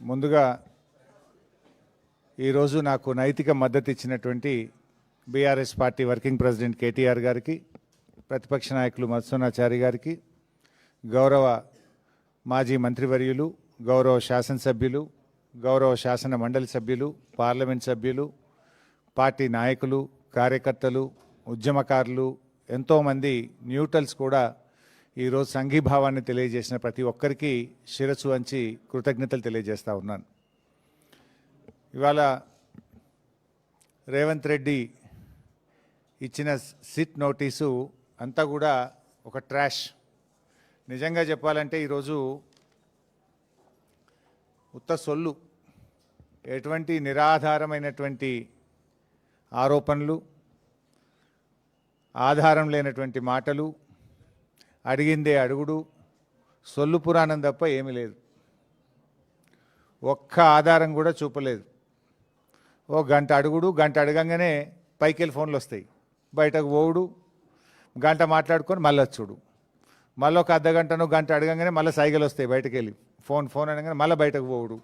ముందుగా ఈరోజు నాకు నైతిక మద్దతు ఇచ్చినటువంటి BRS party working president KTR గారికి, ప్రతిపక్ష నాయకులు మధుసూనాచారి గారికి, గౌరవ మాజీ మంత్రివర్యులు, గౌరవ శాసనసభ్యులు, గౌరవ శాసన మండలి సభ్యులు, పార్లమెంట్ సభ్యులు, పార్టీ నాయకులు, కార్యకర్తలు, ఉద్యమకారులు, ఎంతోమంది న్యూట్రల్స్ కూడా ఈరోజు సంఘీభావాన్ని తెలియజేసిన ప్రతి ఒక్కరికి శిరస్సు వంచి కృతజ్ఞతలు తెలియజేస్తూ ఉన్నాను. ఇవాళ రేవంత్ రెడ్డి ఇచ్చిన సిట్ నోటీసు అంతా కూడా ఒక ట్రాష్. నిజంగా చెప్పాలంటే ఈరోజు ఉత్త సొల్లు, ఎటువంటి నిరాధారమైనటువంటి ఆరోపణలు, ఆధారం లేనటువంటి మాటలు, అడిగిందే అడుగుడు, సొల్లు పురాణం తప్ప ఏమీ లేదు. ఒక్క ఆధారం కూడా చూపలేదు. ఓ గంట అడుగుడు, గంట అడగంగానే పైకెళ్ళి ఫోన్లు వస్తాయి, బయటకు పోవుడు, గంట మాట్లాడుకొని మళ్ళీ వచ్చుడు, మళ్ళీ ఒక అర్ధగంటను గంట అడగంగానే మళ్ళీ సైగలు వస్తాయి, బయటకు వెళ్ళి ఫోన్ అనగానే మళ్ళీ బయటకు పోవుడు.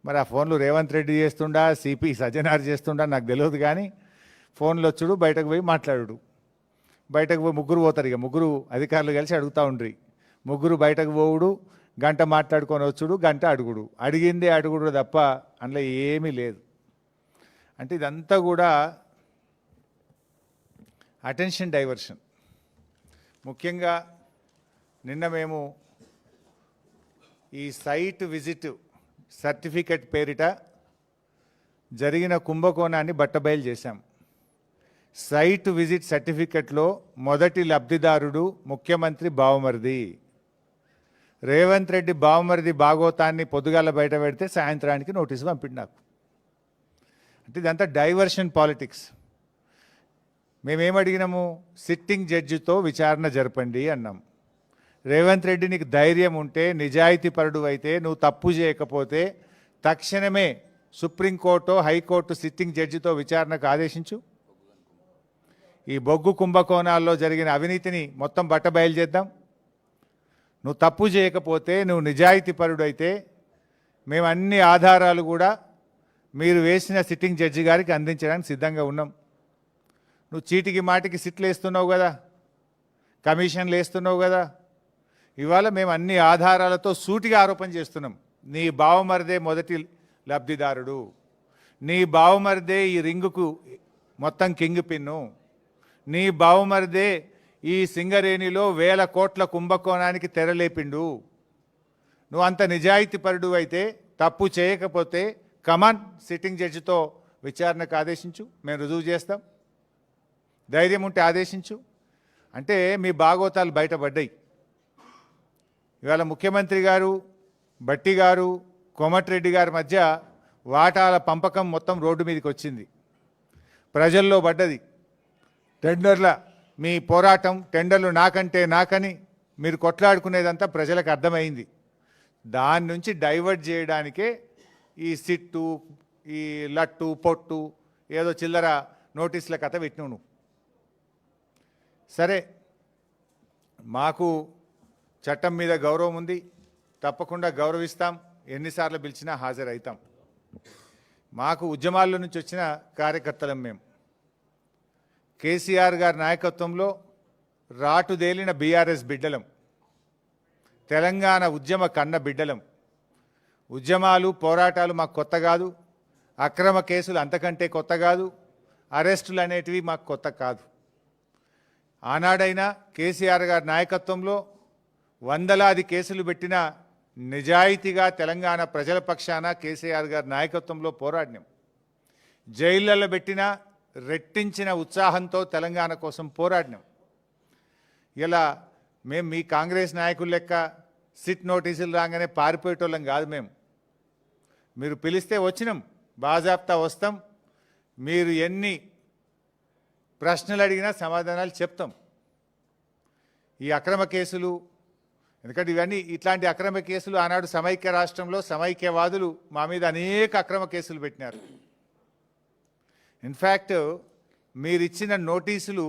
మరి ఆ ఫోన్లు రేవంత్ రెడ్డి చేస్తుండా, సిపి సజ్జనార్ చేస్తుండా నాకు తెలియదు, కానీ ఫోన్లు వచ్చుడు, బయటకు పోయి మాట్లాడు. బయటకు పోయి ముగ్గురు పోతారు, ఇక ముగ్గురు అధికారులు కలిసి అడుగుతూ ఉండ్రి. ముగ్గురు బయటకు పోవుడు, గంట మాట్లాడుకొని వచ్చుడు, గంట అడుగుడు, అడిగిందే అడుగుడు తప్ప అందులో ఏమీ లేదు. అంటే ఇదంతా కూడా అటెన్షన్ డైవర్షన్. ముఖ్యంగా నిన్న మేము ఈ సైట్ విజిట్ సర్టిఫికెట్ పేరిట జరిగిన కుంభకోణాన్ని బట్టబయలు చేశాం. సైట్ విజిట్ సర్టిఫికెట్లో మొదటి లబ్ధిదారుడు ముఖ్యమంత్రి బావమరిది. రేవంత్ రెడ్డి బావమరిది భాగోతాన్ని పొద్దుగాల బయట పెడితే సాయంత్రానికి నోటీసు పంపిండు నాకు. అంటే ఇదంతా డైవర్షన్ పాలిటిక్స్. మేమేమడిగినాము? సిట్టింగ్ జడ్జితో విచారణ జరపండి అన్నాం. రేవంత్ రెడ్డి నీకు ధైర్యం ఉంటే, నిజాయితీ పరుడు అయితే, నువ్వు తప్పు చేయకపోతే తక్షణమే సుప్రీంకోర్టు, హైకోర్టు సిట్టింగ్ జడ్జితో విచారణకు ఆదేశించు. ఈ బొగ్గు కుంభకోణాల్లో జరిగిన అవినీతిని మొత్తం బట్టబయలు చేద్దాం. నువ్వు తప్పు చేయకపోతే, నువ్వు నిజాయితీ పరుడు అయితే మేము అన్ని ఆధారాలు కూడా మీరు వేసిన సిట్టింగ్ జడ్జి గారికి అందించడానికి సిద్ధంగా ఉన్నాం. నువ్వు చీటికి మాటికి సిట్లు వేస్తున్నావు కదా, కమిషన్లు వేస్తున్నావు కదా. ఇవాళ మేము అన్ని ఆధారాలతో సూటిగా ఆరోపణ చేస్తున్నాం. నీ బావమరిదే మొదటి లబ్ధిదారుడు, నీ బావమరిదే ఈ రింగుకు మొత్తం కింగ్ పిన్ను, నీ బావమరిదే ఈ సింగరేణిలో 1000 కోట్ల కుంభకోణానికి తెరలేపిండు. నువ్వు అంత నిజాయితీ పరుడు అయితే, తప్పు చేయకపోతే కమాన్ సిట్టింగ్ జడ్జితో విచారణకు ఆదేశించు, మేము రుజువు చేస్తాం. ధైర్యం ఉంటే ఆదేశించు. అంటే మీ భాగోతాలు బయటపడ్డాయి. ఇవాళ ముఖ్యమంత్రి గారు, భట్టి గారు, కోమటిరెడ్డి గారి మధ్య వాటాల పంపకం మొత్తం రోడ్డు మీదకి వచ్చింది, ప్రజల్లో పడ్డది. టెండర్ల మీ పోరాటం, టెండర్లు నాకంటే నాకని మీరు కొట్లాడుకునేదంతా ప్రజలకు అర్థమైంది. దాని నుంచి డైవర్ట్ చేయడానికే ఈ సిట్టు, ఈ లట్టు పొట్టు, ఏదో చిల్లర నోటీసుల కథ పెట్టినావు నువ్వు. సరే, మాకు చట్టం మీద గౌరవం ఉంది, తప్పకుండా గౌరవిస్తాం, ఎన్నిసార్లు పిలిచినా హాజరవుతాం. మాకు ఉద్యమాల్లో నుంచి వచ్చిన కార్యకర్తలం మేము. కేసీఆర్ గారి నాయకత్వంలో రాటుదేలిన బీఆర్ఎస్ బిడ్డలం, తెలంగాణ ఉద్యమ కన్న బిడ్డలం. ఉద్యమాలు, పోరాటాలు మాకు కొత్త కాదు, అక్రమ కేసులు అంతకంటే కొత్త కాదు, అరెస్టులు అనేటివి మాకు కొత్త కాదు. ఆనాడైనా కేసీఆర్ గారి నాయకత్వంలో వందలాది కేసులు పెట్టిన నిజాయితీగా తెలంగాణ ప్రజల పక్షాన కేసీఆర్ గారి నాయకత్వంలో పోరాడినాం. జైళ్ళలో పెట్టిన రెట్టించిన ఉత్సాహంతో తెలంగాణ కోసం పోరాడినాం. ఇలా మేము మీ కాంగ్రెస్ నాయకుల లెక్క సిట్ నోటీసులు రాగానే పారిపోయేటోళ్ళం కాదు. మీరు పిలిస్తే వచ్చినాం, బాజాప్తా వస్తాం. మీరు ఎన్ని ప్రశ్నలు అడిగినా సమాధానాలు చెప్తాం. ఈ అక్రమ కేసులు, ఎందుకంటే ఇవన్నీ ఇట్లాంటి అక్రమ కేసులు ఆనాడు సమైక్య రాష్ట్రంలో సమైక్యవాదులు మా మీద అనేక అక్రమ కేసులు పెట్టినారు. ఇన్ఫ్యాక్ట్ మీరిచ్చిన నోటీసులు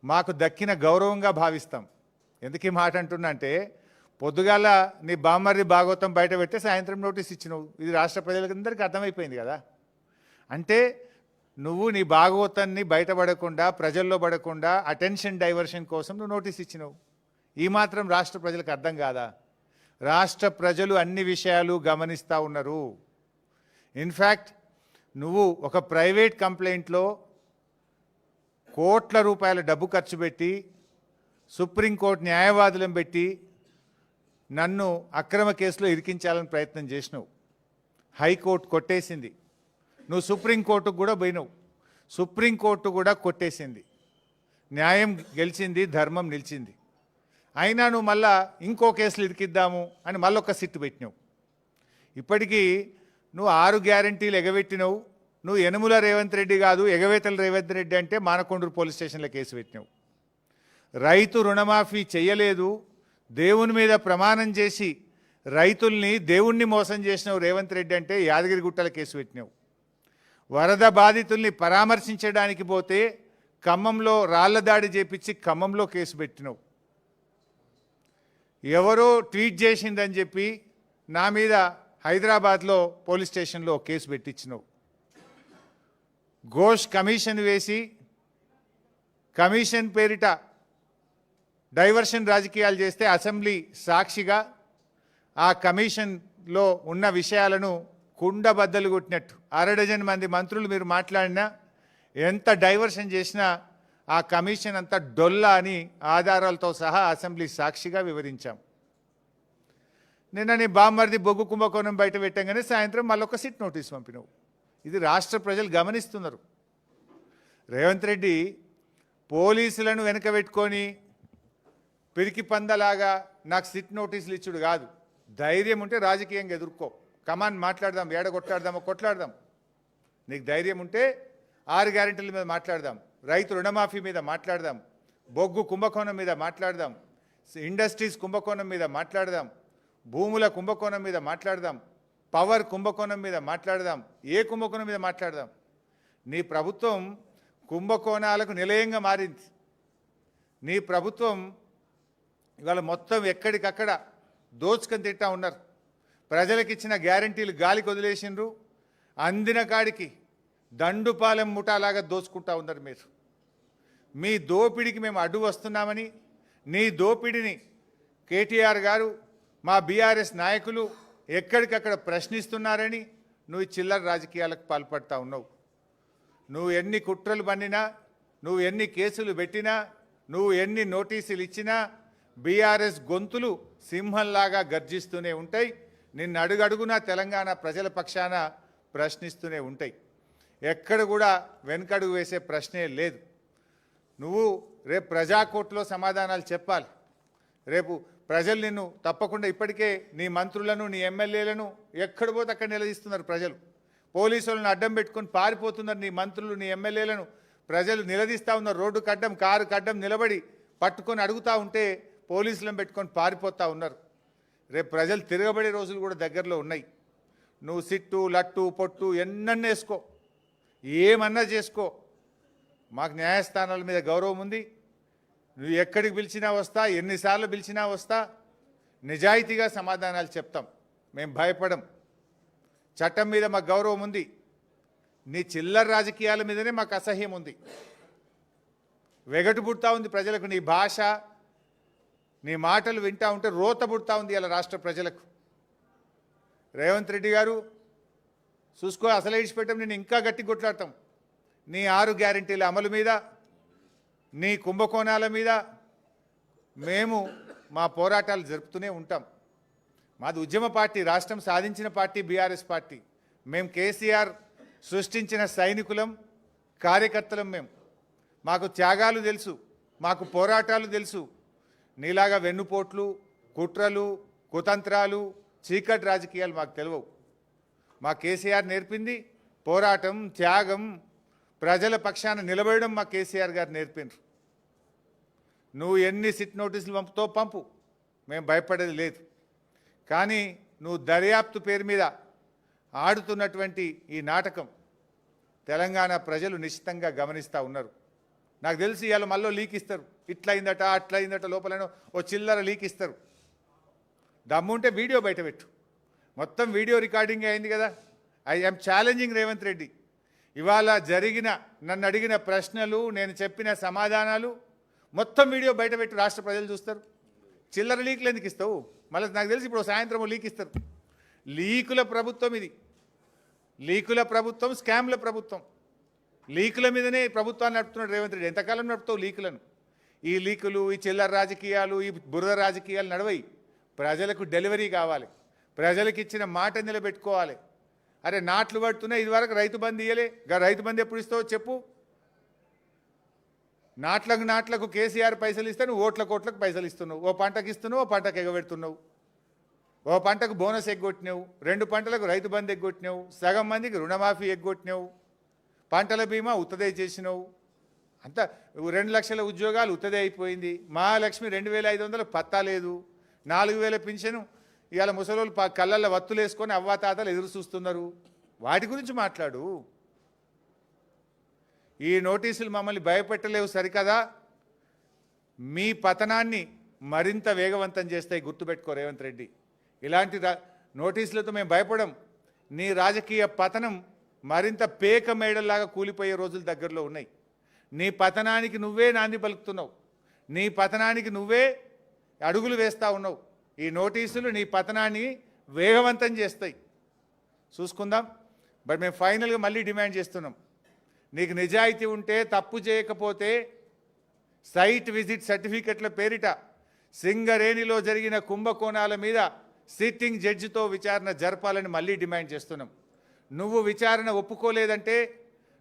మాకు దక్కిన గౌరవంగా భావిస్తాం. ఎందుకు ఈ మాట అంటున్నా అంటే, పొద్దుగాల నీ బామ్మర్ది భాగవతం బయట పెడితే సాయంత్రం నోటీస్ ఇచ్చినావు. ఇది రాష్ట్ర ప్రజలందరికీ అర్థమైపోయింది కదా. అంటే నువ్వు నీ భాగవతాన్ని బయటపడకుండా, ప్రజల్లో పడకుండా అటెన్షన్ డైవర్షన్ కోసం నువ్వు నోటీస్ ఇచ్చినావు. ఈ మాత్రం రాష్ట్ర ప్రజలకు అర్థం కాదా? రాష్ట్ర ప్రజలు అన్ని విషయాలు గమనిస్తూ ఉన్నారు. ఇన్ఫ్యాక్ట్ నువ్వు ఒక ప్రైవేట్ కంప్లైంట్లో కోట్ల రూపాయల డబ్బు ఖర్చు పెట్టి సుప్రీంకోర్టు న్యాయవాదులను పెట్టి నన్ను అక్రమ కేసులో ఇరికించాలని ప్రయత్నం చేసినావు. హైకోర్టు కొట్టేసింది. నువ్వు సుప్రీంకోర్టుకు కూడా పోయినావు. సుప్రీంకోర్టు కూడా కొట్టేసింది. న్యాయం గెలిచింది, ధర్మం నిలిచింది. అయినా నువ్వు మళ్ళా ఇంకో కేసులు ఇరికిద్దాము అని మళ్ళొక సిట్టు పెట్టినావు. ఇప్పటికీ నువ్వు 6 గ్యారంటీలు ఎగబెట్టినావు. నువ్వు యనుమల రేవంత్ రెడ్డి కాదు, ఎగవేతల రేవంత్ రెడ్డి అంటే మానకొండూరు పోలీస్ స్టేషన్లో కేసు పెట్టినావు. రైతు రుణమాఫీ చెయ్యలేదు, దేవుని మీద ప్రమాణం చేసి రైతుల్ని దేవుణ్ణి మోసం చేసినావు రేవంత్ రెడ్డి అంటే యాదగిరిగుట్టల కేసు పెట్టినావు. వరద బాధితుల్ని పరామర్శించడానికి పోతే ఖమ్మంలో రాళ్ల దాడి చేపించి ఖమ్మంలో కేసు పెట్టినావు. ఎవరో ట్వీట్ చేసిందని చెప్పి నా మీద హైదరాబాద్లో పోలీస్ స్టేషన్లో కేసు పెట్టించినావు. ఘోష్ కమిషన్ వేసి కమిషన్ పేరిట డైవర్షన్ రాజకీయాలు చేస్తే అసెంబ్లీ సాక్షిగా ఆ కమిషన్లో ఉన్న విషయాలను కుండబద్దలు కొట్టినట్టు 6 మంది మంత్రులు మీరు మాట్లాడినా, ఎంత డైవర్షన్ చేసినా ఆ కమిషన్ అంతా డొల్లా అని ఆధారాలతో సహా అసెంబ్లీ సాక్షిగా వివరించాం. నిన్న నీ బామ్మర్ది బొగ్గు కుంభకోణం బయట పెట్టంగానే సాయంత్రం మళ్ళొక సిట్ నోటీస్ పంపినావు. ఇది రాష్ట్ర ప్రజలు గమనిస్తున్నారు. రేవంత్ రెడ్డి పోలీసులను వెనక పెట్టుకొని పిరికి పందలాగా నాకు సిట్ నోటీసులు ఇచ్చుడు కాదు. ధైర్యం ఉంటే రాజకీయంగా ఎదుర్కో. కమాన్ మాట్లాడదాం, ఏడ కొట్లాడదామో కొట్లాడదాం. నీకు ధైర్యం ఉంటే 6 గ్యారెంటీల మీద మాట్లాడదాం, రైతు రుణమాఫీ మీద మాట్లాడదాం, బొగ్గు కుంభకోణం మీద మాట్లాడదాం, ఇండస్ట్రీస్ కుంభకోణం మీద మాట్లాడదాం, భూముల కుంభకోణం మీద మాట్లాడదాం, పవర్ కుంభకోణం మీద మాట్లాడదాం, ఏ కుంభకోణం మీద మాట్లాడదాం. నీ ప్రభుత్వం కుంభకోణాలకు నిలయంగా మారింది. నీ ప్రభుత్వం ఇవాళ మొత్తం ఎక్కడికక్కడ దోచుకొని తింటా ఉన్నారు. ప్రజలకు ఇచ్చిన గ్యారంటీలు గాలికి వదిలేసిండ్రు. అందిన కాడికి దండుపాలెం ముఠాలాగా దోచుకుంటా ఉన్నారు మీరు. మీ దోపిడికి మేము అడ్డు వస్తున్నామని, నీ దోపిడిని కేటీఆర్ గారు, మా బీఆర్ఎస్ నాయకులు ఎక్కడికక్కడ ప్రశ్నిస్తున్నారని నువ్వు చిల్లర రాజకీయాలకు పాల్పడతా ఉన్నావు. నువ్వు ఎన్ని కుట్రలు పన్నినా, నువ్వు ఎన్ని కేసులు పెట్టినా, నువ్వు ఎన్ని నోటీసులు ఇచ్చినా బీఆర్ఎస్ గొంతులు సింహంలాగా గర్జిస్తూనే ఉంటాయి. నిన్ను అడుగడుగునా తెలంగాణ ప్రజల పక్షాన ప్రశ్నిస్తూనే ఉంటాయి. ఎక్కడ కూడా వెనకడుగు వేసే ప్రశ్నే లేదు. నువ్వు రేపు ప్రజాకోర్టులో సమాధానాలు చెప్పాలి. రేపు ప్రజలు నిన్ను తప్పకుండా, ఇప్పటికే నీ మంత్రులను, నీ ఎమ్మెల్యేలను ఎక్కడ పోతే అక్కడ నిలదీస్తున్నారు ప్రజలు. పోలీసులను అడ్డం పెట్టుకొని పారిపోతున్నారు నీ మంత్రులు, నీ ఎమ్మెల్యేలను ప్రజలు నిలదీస్తూ ఉన్నారు. రోడ్డు కడ్డం, కారు కడ్డం నిలబడి పట్టుకొని అడుగుతూ ఉంటే పోలీసులను పెట్టుకొని పారిపోతూ ఉన్నారు. రేపు ప్రజలు తిరగబడే రోజులు కూడా దగ్గరలో ఉన్నాయి. నువ్వు సిట్టు, లట్టు, పొట్టు ఎన్నన్నా వేసుకో, ఏమన్నా చేసుకో. మాకు న్యాయస్థానాల మీద గౌరవం ఉంది. నువ్వు ఎక్కడికి పిలిచినా వస్తా, ఎన్నిసార్లు పిలిచినా వస్తా. నిజాయితీగా సమాధానాలు చెప్తాం. మేము భయపడం. చట్టం మీద మాకు గౌరవం ఉంది. నీ చిల్లర రాజకీయాల మీదనే మాకు అసహ్యం ఉంది. వెగటు పుడతా ఉంది ప్రజలకు. నీ భాష, నీ మాటలు వింటా ఉంటే రోత పుడతా ఉంది ఇలా రాష్ట్ర ప్రజలకు. రేవంత్ రెడ్డి గారు చూసుకో, అసలే ఇడిచిపెట్టాం, నేను ఇంకా గట్టి కొట్లాడతాం. నీ 6 గ్యారెంటీల అమలు మీద, నీ కుంభకోణాల మీద మేము మా పోరాటాలు జరుపుతూనే ఉంటాం. మాది ఉద్యమ పార్టీ, రాష్ట్రం సాధించిన పార్టీ బీఆర్ఎస్ పార్టీ. మేము కేసీఆర్ సృష్టించిన సైనికులం, కార్యకర్తలం. మాకు త్యాగాలు తెలుసు, మాకు పోరాటాలు తెలుసు. నీలాగా వెన్నుపోట్లు, కుట్రలు, కుతంత్రాలు, చీకటి రాజకీయాలు మాకు తెలియవు. మా కేసీఆర్ నేర్పింది పోరాటం, త్యాగం, ప్రజల పక్షాన నిలబడడం మా కేసీఆర్ గారు నేర్పినారు. నువ్వు ఎన్ని సిట్ నోటీసులు పంపుతో పంపు, మేము భయపడేది లేదు. కానీ నువ్వు దర్యాప్తు పేరు మీద ఆడుతున్నటువంటి ఈ నాటకం తెలంగాణ ప్రజలు నిశ్చితంగా గమనిస్తూ ఉన్నారు. నాకు తెలిసి ఇవాళ మళ్ళీ లీక్ ఇస్తారు. ఇట్లయిందట, అట్లయిందట, లోపలనో ఓ చిల్లర లీక్ ఇస్తారు. దమ్ముంటే వీడియో బయటపెట్టు. మొత్తం వీడియో రికార్డింగ్ అయింది కదా. I am challenging Revanth Reddy. ఇవాళ జరిగిన నన్ను అడిగిన ప్రశ్నలు, నేను చెప్పిన సమాధానాలు మొత్తం వీడియో బయటపెట్టు, రాష్ట్ర ప్రజలు చూస్తారు. చిల్లర లీకులు ఎందుకు ఇస్తావు? మళ్ళీ నాకు తెలిసి ఇప్పుడు సాయంత్రం లీక్ ఇస్తారు. లీకుల ప్రభుత్వం ఇది. లీకుల ప్రభుత్వం, స్కామ్ల ప్రభుత్వం. లీకుల మీదనే ప్రభుత్వాన్ని నడుపుతున్నాడు రేవంత్ రెడ్డి. ఎంతకాలం నడుపుతావు లీకులను? ఈ లీకులు, ఈ చిల్లర రాజకీయాలు, ఈ బురద రాజకీయాలు నడవయి. ప్రజలకు డెలివరీ కావాలి, ప్రజలకు ఇచ్చిన మాట నిలబెట్టుకోవాలి. అరే నాట్లు పడుతున్నాయి, ఇదివరకు రైతు బంధు ఇయ్యలే, రైతు బంధు ఎప్పుడు ఇస్తావో చెప్పు. నాట్లకు కేసీఆర్ పైసలు ఇస్తే నువ్వు ఓట్లకు పైసలు ఇస్తున్నావు. ఓ పంటకు ఇస్తున్నావు, ఓ పంటకు ఎగబెడుతున్నావు. ఓ పంటకు బోనస్ ఎగ్గొట్టినావు, 2 పంటలకు రైతు బంధు ఎగ్గొట్టినావు, సగం మందికి రుణమాఫీ ఎగ్గొట్టినావు, పంటల బీమా ఉత్తదే చేసినావు. అంతా 2 లక్షల ఉద్యోగాలు ఉత్తదే అయిపోయింది. మహాలక్ష్మి 2500 పత్తా లేదు. 4000 పింఛను ఇవాళ ముసలోళ్ళు కళ్ళల్లో వత్తులు వేసుకొని అవ్వాతాతలు ఎదురు చూస్తున్నారు. వాటి గురించి మాట్లాడు. ఈ నోటీసులు మమ్మల్ని భయపెట్టలేవు సరికదా, మీ పతనాన్ని మరింత వేగవంతం చేస్తాయి. గుర్తుపెట్టుకో రేవంత్ రెడ్డి. ఇలాంటి నోటీసులతో మేము భయపడం. నీ రాజకీయ పతనం మరింత పేక మేడల్లాగా కూలిపోయే రోజులు దగ్గరలో ఉన్నాయి. నీ పతనానికి నువ్వే నాంది పలుకుతున్నావు. నీ పతనానికి నువ్వే అడుగులు వేస్తూ ఉన్నావు. ఈ నోటీసులు నీ పతనాన్ని వేగవంతం చేస్తాయి. చూసుకుందాం. బట్ మేము ఫైనల్గా మళ్ళీ డిమాండ్ చేస్తున్నాం. నీకు నిజాయితీ ఉంటే, తప్పు చేయకపోతే సైట్ విజిట్ సర్టిఫికెట్ల పేరిట సింగరేణిలో జరిగిన కుంభకోణాల మీద సిట్టింగ్ జడ్జితో విచారణ జరపాలని మళ్ళీ డిమాండ్ చేస్తున్నాం. నువ్వు విచారణ ఒప్పుకోలేదంటే,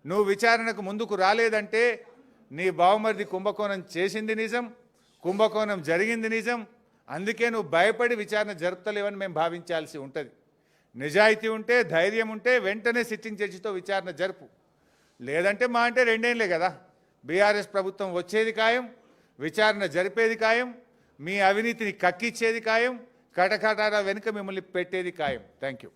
నువ్వు విచారణకు ముందుకు రాలేదంటే నీ బావమరిది కుంభకోణం చేసింది నిజం, కుంభకోణం జరిగింది నిజం. అందుకే నువ్వు భయపడి విచారణ జరుపుతలేవని మేము భావించాల్సి ఉంటుంది. నిజాయితీ ఉంటే, ధైర్యం ఉంటే వెంటనే సిట్టింగ్ జడ్జితో విచారణ జరుపు. లేదంటే మా అంటే 2 ఏళ్ళే కదా, బీఆర్ఎస్ ప్రభుత్వం వచ్చేది ఖాయం, విచారణ జరిపేది ఖాయం, మీ అవినీతిని కక్కిచ్చేది ఖాయం, కటకటాల వెనుక మిమ్మల్ని పెట్టేది ఖాయం. Thank you.